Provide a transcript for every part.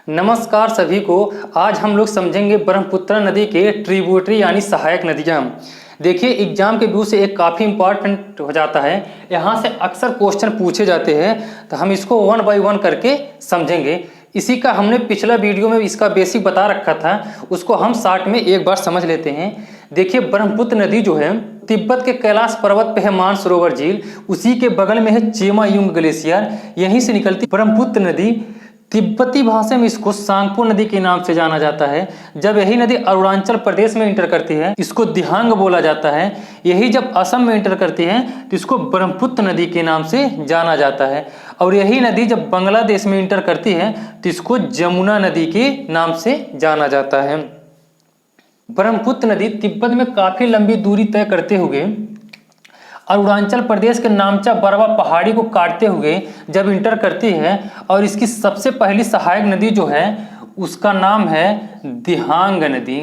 नमस्कार सभी को। आज हम लोग समझेंगे ब्रह्मपुत्र नदी के ट्रिब्यूटरी यानी सहायक नदियाँ। देखिए एग्जाम के व्यू से एक काफ़ी इंपॉर्टेंट हो जाता है। यहाँ से अक्सर क्वेश्चन पूछे जाते हैं, तो हम इसको वन बाय वन करके समझेंगे। इसी का हमने पिछला वीडियो में इसका बेसिक बता रखा था, उसको हम शॉर्ट में एक बार समझ लेते हैं। देखिए ब्रह्मपुत्र नदी जो है तिब्बत के कैलाश पर्वत पे है मानसरोवर झील, उसी के बगल में है चेमायुंग ग्लेशियर, यहीं से निकलती ब्रह्मपुत्र नदी। तिब्बती भाषा में इसको सांगपो नदी के नाम से जाना जाता है। जब यही नदी अरुणाचल प्रदेश में इंटर करती है इसको दिहांग बोला जाता है। यही जब असम में इंटर करती है तो इसको ब्रह्मपुत्र नदी के नाम से जाना जाता है। और यही नदी जब बांग्लादेश में इंटर करती है तो इसको जमुना नदी के नाम से जाना जाता है। ब्रह्मपुत्र नदी तिब्बत में काफी लंबी दूरी तय करते हुए अरुणाचल प्रदेश के नामचा बरवा पहाड़ी को काटते हुए जब इंटर करती है, और इसकी सबसे पहली सहायक नदी जो है उसका नाम है दिहांग नदी।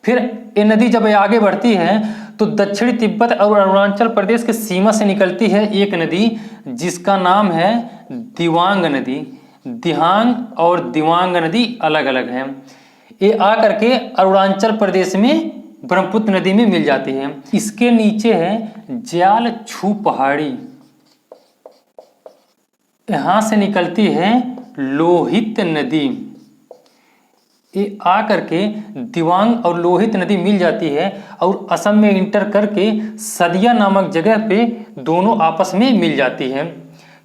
फिर ये नदी जब आगे बढ़ती है तो दक्षिणी तिब्बत और अरुणाचल प्रदेश के सीमा से निकलती है एक नदी जिसका नाम है दिवांग नदी। दिहांग और दिवांग नदी अलग अलग है। ये आकर के अरुणाचल प्रदेश में ब्रह्मपुत्र नदी में मिल जाती है। इसके नीचे है ज्याल छू पहाड़ी, यहां से निकलती है लोहित नदी। ये आकर के दिवांग और लोहित नदी मिल जाती है और असम में इंटर करके सदिया नामक जगह पे दोनों आपस में मिल जाती है।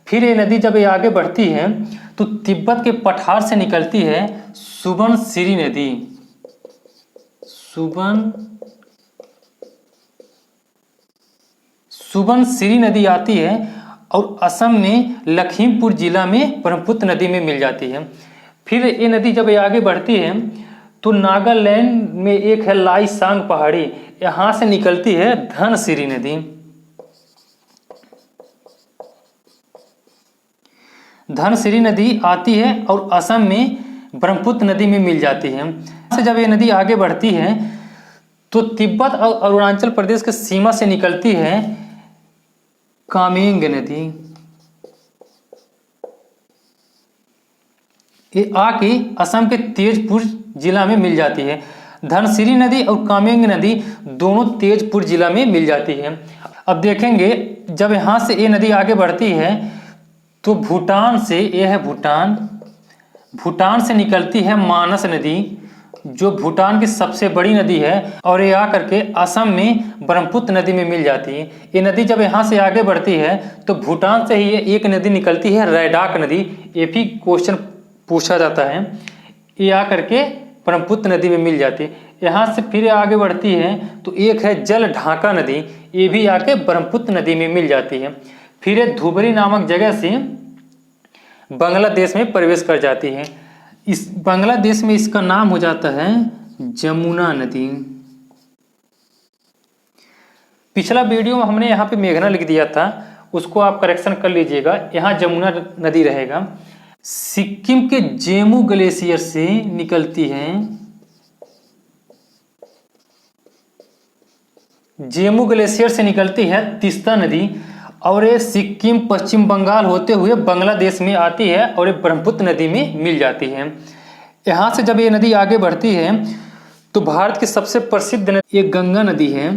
फिर ये नदी जब ये आगे बढ़ती है तो तिब्बत के पठार से निकलती है सुबनसिरी नदी। सुबनसिरी नदी आती है और असम में लखीमपुर जिला में ब्रह्मपुत्र नदी में मिल जाती है। फिर ये नदी जब ये आगे बढ़ती है तो नागालैंड में एक है लाईसांग पहाड़ी, यहां से निकलती है धनसिरी नदी। धनसिरी नदी आती है और असम में ब्रह्मपुत्र नदी में मिल जाती है। से जब ये नदी आगे बढ़ती है तो तिब्बत और अरुणाचल प्रदेश के सीमा से निकलती है कामेंग नदी। ये आके असम के तेजपुर जिला में मिल जाती है। धनसिरी नदी और कामेंग नदी दोनों तेजपुर जिला में मिल जाती है। अब देखेंगे जब यहाँ से ये नदी आगे बढ़ती है तो भूटान से, ये है भूटान से निकलती है मानस नदी जो भूटान की सबसे बड़ी नदी है, और ये आकर के असम में ब्रह्मपुत्र नदी में मिल जाती है। ये नदी जब यहाँ से आगे बढ़ती है तो भूटान से ही एक नदी निकलती है रैडाक नदी। ये भी क्वेश्चन पूछा जाता है। ये आकर के ब्रह्मपुत्र नदी में मिल जाती है। यहाँ से फिर आगे बढ़ती है तो एक है जल ढाका नदी, ये भी आके ब्रह्मपुत्र नदी में मिल जाती है। फिर धुबरी नामक जगह से बांग्लादेश में प्रवेश कर जाती है। इस बांग्लादेश में इसका नाम हो जाता है जमुना नदी। पिछला वीडियो में हमने यहाँ पे मेघना लिख दिया था, उसको आप करेक्शन कर लीजिएगा, यहाँ जमुना नदी रहेगा। सिक्किम के जेमू ग्लेशियर से निकलती है, जेमू ग्लेशियर से निकलती है तीस्ता नदी, और ये सिक्किम पश्चिम बंगाल होते हुए बांग्लादेश में आती है और ये ब्रह्मपुत्र नदी में मिल जाती है। यहाँ से जब ये नदी आगे बढ़ती है तो भारत की सबसे प्रसिद्ध नदी ये गंगा नदी है।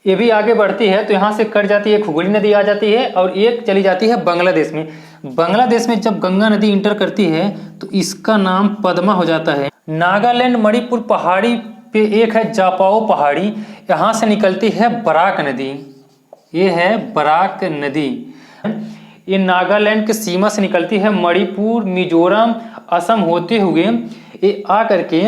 ये भी आगे बढ़ती है तो यहाँ से कट जाती है, हुगली नदी आ जाती है और एक चली जाती है बांग्लादेश में। बांग्लादेश में जब गंगा नदी इंटर करती है तो इसका नाम पद्मा हो जाता है। नागालैंड मणिपुर पहाड़ी पे एक है जापाओ पहाड़ी, यहाँ से निकलती है बराक नदी। ये है बराक नदी। ये नागालैंड के सीमा से निकलती है मणिपुर, मिजोरम, असम होते हुए ये आकर के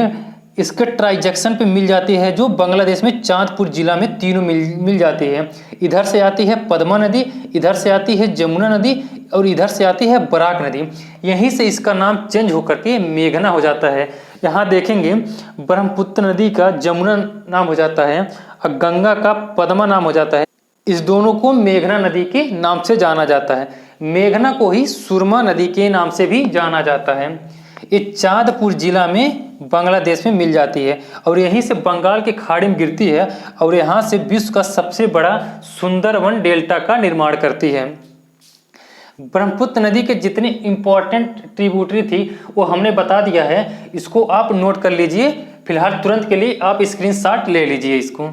इसके ट्रांजैक्शन पे मिल जाती है जो बांग्लादेश में चांदपुर जिला में तीनों मिल जाती है। इधर से आती है पद्मा नदी, इधर से आती है जमुना नदी और इधर से आती है बराक नदी। यहीं से इसका नाम चेंज होकर के मेघना हो जाता है। यहाँ देखेंगे ब्रह्मपुत्र नदी का जमुना नाम हो जाता है और गंगा का पद्मा नाम हो जाता है। इस दोनों को मेघना नदी के नाम से जाना जाता है। मेघना को ही सुरमा नदी के नाम से भी जाना जाता है। ये चांदपुर जिला में बांग्लादेश में मिल जाती है और यहीं से बंगाल की खाड़ी में गिरती है और यहाँ से विश्व का सबसे बड़ा सुंदरवन डेल्टा का निर्माण करती है। ब्रह्मपुत्र नदी के जितने इम्पोर्टेंट ट्रिब्यूटरी थी वो हमने बता दिया है, इसको आप नोट कर लीजिए। फिलहाल तुरंत के लिए आप स्क्रीनशॉट ले लीजिए इसको।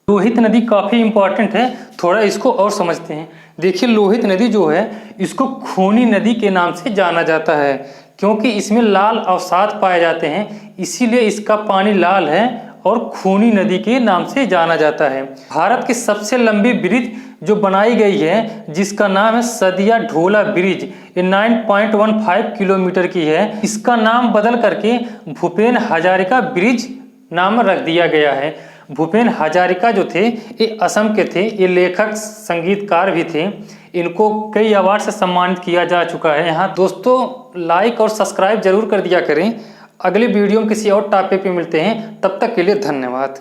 लोहित नदी काफ़ी इम्पोर्टेंट है, थोड़ा इसको और समझते हैं। देखिए लोहित नदी जो है इसको खूनी नदी के नाम से जाना जाता है, क्योंकि इसमें लाल अवसाद पाए जाते हैं, इसीलिए इसका पानी लाल है और खूनी नदी के नाम से जाना जाता है। भारत की सबसे लंबी ब्रिज जो बनाई गई है, जिसका नाम है सदिया ढोला ब्रिज, ये 9.15 किलोमीटर की है। इसका नाम बदल करके भूपेन हजारिका ब्रिज नाम रख दिया गया है। भूपेन हजारिका जो थे ये असम के थे, ये लेखक संगीतकार भी थे। इनको कई अवार्ड से सम्मानित किया जा चुका है। यहाँ दोस्तों लाइक और सब्सक्राइब जरूर कर दिया करें। अगले वीडियो में किसी और टॉपिक पे मिलते हैं, तब तक के लिए धन्यवाद।